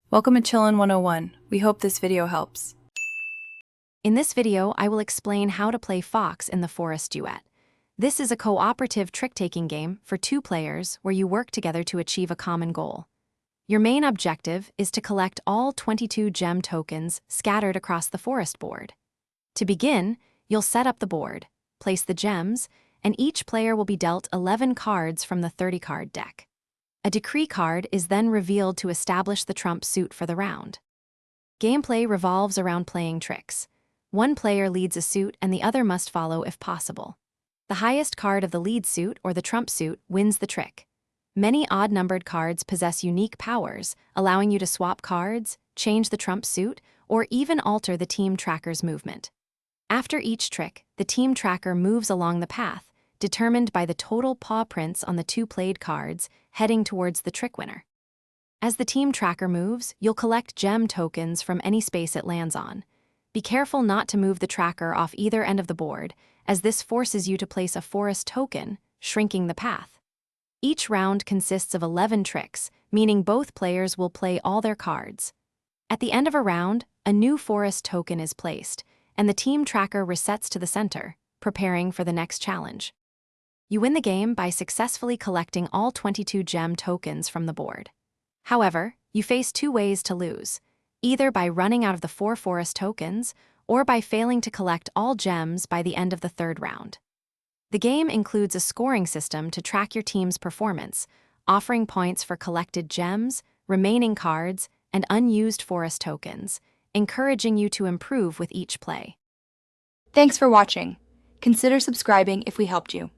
Welcome to Chillin' 101. We hope this video helps. In this video, I will explain how to play Fox in the Forest Duet. This is a cooperative trick-taking game for two players where you work together to achieve a common goal. Your main objective is to collect all 22 gem tokens scattered across the forest board. To begin, you'll set up the board, place the gems, and each player will be dealt 11 cards from the 30-card deck. A decree card is then revealed to establish the trump suit for the round. Gameplay revolves around playing tricks. One player leads a suit and the other must follow if possible. The highest card of the lead suit or the trump suit wins the trick. Many odd-numbered cards possess unique powers, allowing you to swap cards, change the trump suit, or even alter the team tracker's movement. After each trick, the team tracker moves along the path, determined by the total paw prints on the two played cards, heading towards the trick winner. As the team tracker moves, you'll collect gem tokens from any space it lands on. Be careful not to move the tracker off either end of the board, as this forces you to place a forest token, shrinking the path. Each round consists of 11 tricks, meaning both players will play all their cards. At the end of a round, a new forest token is placed, and the team tracker resets to the center, preparing for the next challenge. You win the game by successfully collecting all 22 gem tokens from the board. However, you face two ways to lose, either by running out of the 4 forest tokens or by failing to collect all gems by the end of the third round. The game includes a scoring system to track your team's performance, offering points for collected gems, remaining cards, and unused forest tokens, encouraging you to improve with each play. Thanks for watching. Consider subscribing if we helped you.